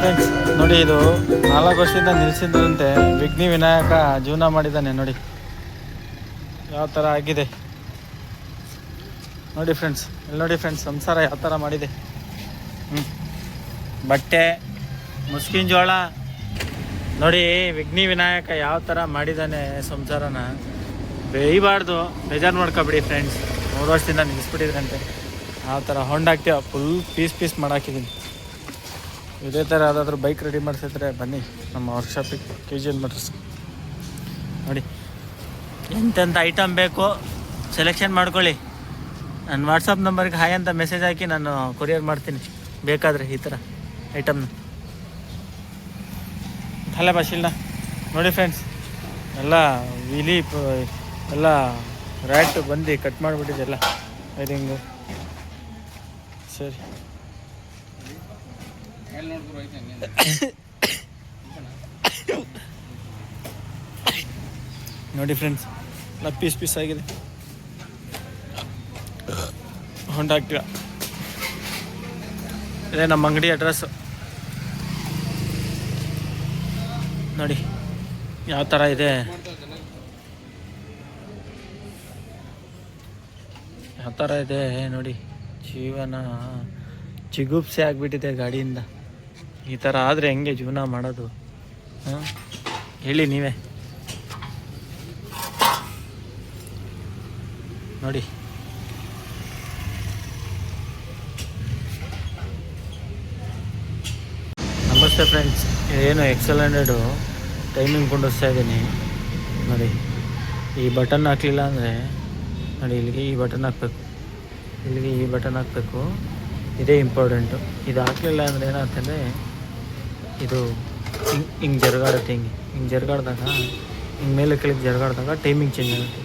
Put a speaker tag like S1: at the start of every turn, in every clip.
S1: Friends ನೋಡಿ, ಇದು 4 ವರ್ಷದಿಂದ ನಿಲ್ಲಿಸಿದ್ರಂತೆ ವಿಘ್ನಿ ವಿನಾಯಕ ಜೀವನ ಮಾಡಿದ್ದಾನೆ. ನೋಡಿ ಯಾವ ಥರ ಆಗಿದೆ ನೋಡಿ ಫ್ರೆಂಡ್ಸ್. ಇಲ್ಲಿ ನೋಡಿ ಫ್ರೆಂಡ್ಸ್, ಸಂಸಾರ ಯಾವ ಥರ ಮಾಡಿದೆ. ಬಟ್ಟೆ ಮುಸ್ಕಿನ ಜೋಳ ನೋಡಿ, ವಿಘ್ನಿ ವಿನಾಯಕ ಯಾವ ಥರ ಮಾಡಿದ್ದಾನೆ ಸಂಸಾರನ. ಬೇಯಬಾರ್ದು, ಬೇಜಾರು ಮಾಡ್ಕೊಬಿಡಿ ಫ್ರೆಂಡ್ಸ್. 3 ವರ್ಷದಿಂದ ನಿಲ್ಲಿಸ್ಬಿಟ್ಟಿದ್ರಂತೆ. ಆ ಥರ ಹೊಂಡಾಕ್ತೀವ, ಫುಲ್ ಪೀಸ್ ಮಾಡಾಕಿದ್ದೀನಿ. ಇದೇ ಥರ ಯಾವುದಾದ್ರೂ ಬೈಕ್ ರೆಡಿ ಮಾಡಿಸಿದ್ರೆ ಬನ್ನಿ ನಮ್ಮ ವರ್ಕ್ಶಾಪಿಗೆ, KGL ಮೋಟರ್ಸ್. ನೋಡಿ ಎಂತೆಂಥ ಐಟಮ್ ಬೇಕು ಸೆಲೆಕ್ಷನ್ ಮಾಡ್ಕೊಳ್ಳಿ. ನನ್ನ ವಾಟ್ಸಪ್ ನಂಬರ್ಗೆ ಹಾಯ್ ಅಂತ ಮೆಸೇಜ್ ಹಾಕಿ ನಾನು ಕೊರಿಯರ್ ಮಾಡ್ತೀನಿ ಬೇಕಾದರೆ ಈ ಥರ ಐಟಮ್ನ. ಅಲ್ಲ ಬಶಿಲ್ನ ನೋಡಿ ಫ್ರೆಂಡ್ಸ್, ಎಲ್ಲ ವಿಲಿ ಎಲ್ಲ ರ್ಯಾಟ್ ಬಂದು ಕಟ್ ಮಾಡಿಬಿಟ್ಟಿದ್ದೆಲ್ಲ ವೈರಿಂಗು. ಸರಿ ನೋಡಿ ಫ್ರೆಂಡ್ಸ್, ಎಲ್ಲ ಪೀಸ್ ಆಗಿದೆ. ಹೊಂಡಾಕ್ತೀವ. ಇದೇ ನಮ್ಮ ಅಂಗಡಿ ಅಡ್ರೆಸ್ಸು. ನೋಡಿ ಯಾವ ಥರ ಇದೆ, ಯಾವ ಥರ ಇದೆ ನೋಡಿ. ಜೀವನ ಚಿಗುಪ್ಸೆ ಆಗಿಬಿಟ್ಟಿದೆ ಗಾಡಿಯಿಂದ. ಈ ಥರ ಆದರೆ ಹೆಂಗೆ ಜೀವನ ಮಾಡೋದು? ಹಾಂ ಹೇಳಿ ನೀವೇ. ನೋಡಿ ನಮಸ್ತೆ ಫ್ರೆಂಡ್ಸ್, ಏನು XL100 ಟೈಮಿಂಗ್ ಕೊಂಡಿಸ್ತಾ ಇದ್ದೀನಿ. ನೋಡಿ ಈ ಬಟನ್ ಹಾಕಲಿಲ್ಲ ಅಂದರೆ ನೋಡಿ, ಇಲ್ಲಿಗೆ ಈ ಬಟನ್ ಹಾಕಬೇಕು, ಇಲ್ಲಿಗೆ ಈ ಬಟನ್ ಹಾಕಬೇಕು. ಇದೇ ಇಂಪಾರ್ಟೆಂಟು. ಇದು ಹಾಕಲಿಲ್ಲ ಅಂದರೆ ಏನಾಗ್ತಂದರೆ ಇದು ಹಿಂಗೆ ಜರುಗಾಡುತ್ತೆ. ಹಿಂಗೆ ಜರುಗಾಡ್ದಾಗ, ಹಿಂಗೆ ಮೇಲೆ ಕೆಳಗೆ ಜರುಗಾಡ್ದಾಗ ಟೈಮಿಂಗ್ ಚೇಂಜ್ ಆಗುತ್ತೆ.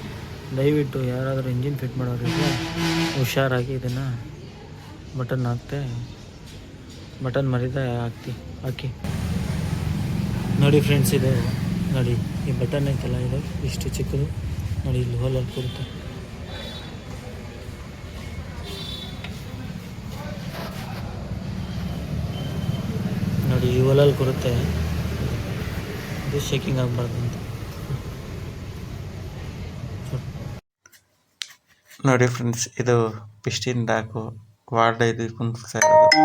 S1: ದಯವಿಟ್ಟು ಯಾರಾದರೂ ಇಂಜಿನ್ ಫಿಟ್ ಮಾಡೋರಿಗೆ ಹುಷಾರಾಗಿ ಇದನ್ನು ಬಟನ್ ಬಟನ್ ಮರಿದ ಹಾಕಿ. ನೋಡಿ ಫ್ರೆಂಡ್ಸ್, ಇದು ನೋಡಿ ಈ ಬಟನ್ ಐತಲ್ಲ, ಇದು ಇಷ್ಟು ಚಿಕ್ಕದು ನೋಡಿ, ಇಲ್ಲಿ ಹೋಲಲ್ಲಿ ಕೊಡುತ್ತೆ. ನೋಡಿ ಈ ಹೋಲಲ್ಲಿ ಕೊಡುತ್ತೆ. ಇದು ಶೇಕಿಂಗ್ ಆಗಬಾರ್ದು ಅಂತ. ನೋಡಿ ಫ್ರೆಂಡ್ಸ್, ಇದು ಪಿಸ್ಟಿನ್ ಡಾಕು ವಾರ್ಡ್ ಇದು ಕುಂದಿಸ್ತಾ ಇರೋದು.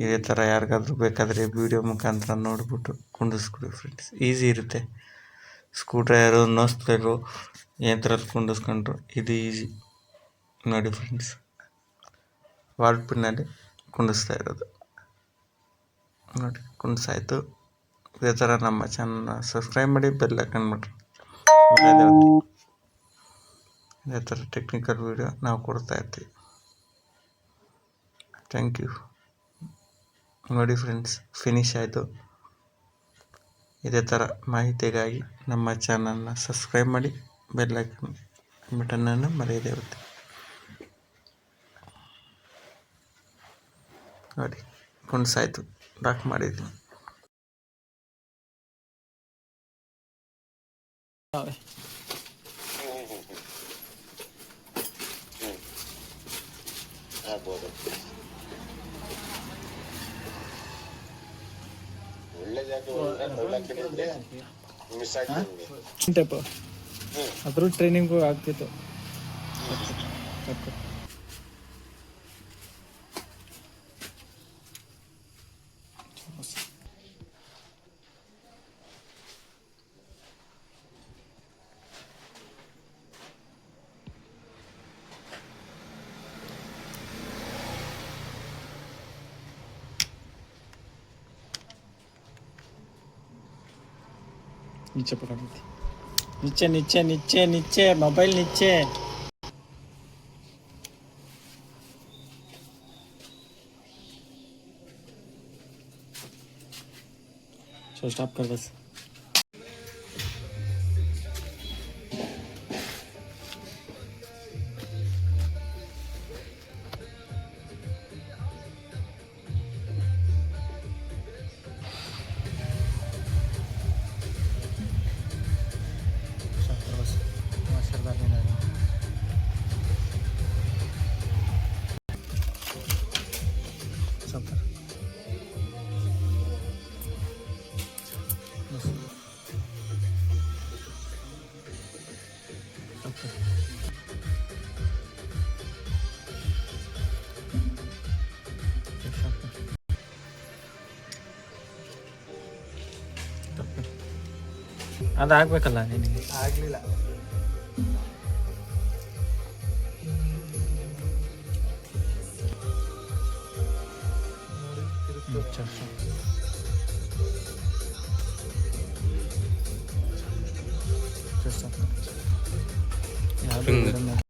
S1: ಇದೇ ಥರ ಯಾರಿಗಾದ್ರೂ ಬೇಕಾದರೆ ವಿಡಿಯೋ ಮುಖಾಂತರ ನೋಡಿಬಿಟ್ಟು ಕುಂಡಿಸ್ಕೊಡಿ ಫ್ರೆಂಡ್ಸ್. ಈಸಿ ಇರುತ್ತೆ. ಸ್ಕ್ರೂ ಡ್ರೈವರು, ನೋಸ್ ಪ್ಲೇರು ಥರದ್ದು ಕುಂಡಿಸ್ಕೊಂಡ್ರು ಇದು ಈಸಿ. ನೋಡಿ ಫ್ರೆಂಡ್ಸ್, ವಾರ್ಡ್ ಪಿನ್ನಲ್ಲಿ ಕುಂಡಿಸ್ತಾ ಇರೋದು. ನೋಡಿ ಕುಂಡಿಸಾಯ್ತು. ಇದೇ ಥರ ನಮ್ಮ ಚಾನಲ್ನ ಸಬ್ಸ್ಕ್ರೈಬ್ ಮಾಡಿ, ಬೆಲ್ ಐಕಾನ್ ಮಾಡಿರಿ. ಇದೇ ಥರ ಟೆಕ್ನಿಕಲ್ ವಿಡಿಯೋ ನಾವು ಕೊಡ್ತಾ ಇರ್ತೀವಿ. Thank you. ನೋಡಿ ಫ್ರೆಂಡ್ಸ್, ಫಿನಿಶ್ ಆಯಿತು. ಇದೇ ಥರ ಮಾಹಿತಿಗಾಗಿ ನಮ್ಮ ಚಾನಲ್ನ ಸಬ್ಸ್ಕ್ರೈಬ್ ಮಾಡಿ, ಬೆಲ್ ಐಕಾನ್ ಬಟನನ್ನು ಮರೆಯದೇ ಇರುತ್ತೆ. ನೋಡಿ ಕುಣ್ಸಾಯ್ತು, ಡಾಕ್ ಮಾಡಿದ್ದೀನಿ. ಅದ್ರ ಟ್ರೈನಿಂಗು ಆಗ್ತಿತ್ತು. नीचे पकड़ ली थी, नीचे नीचे नीचे नीचे मोबाइल नीचे. चलो स्टॉप कर बस. ಅದು ಆಗ್ಬೇಕಲ್ಲ ನಿನಗೆ.
S2: ಆಗಲಿಲ್ಲ.
S1: ಯಾವುದು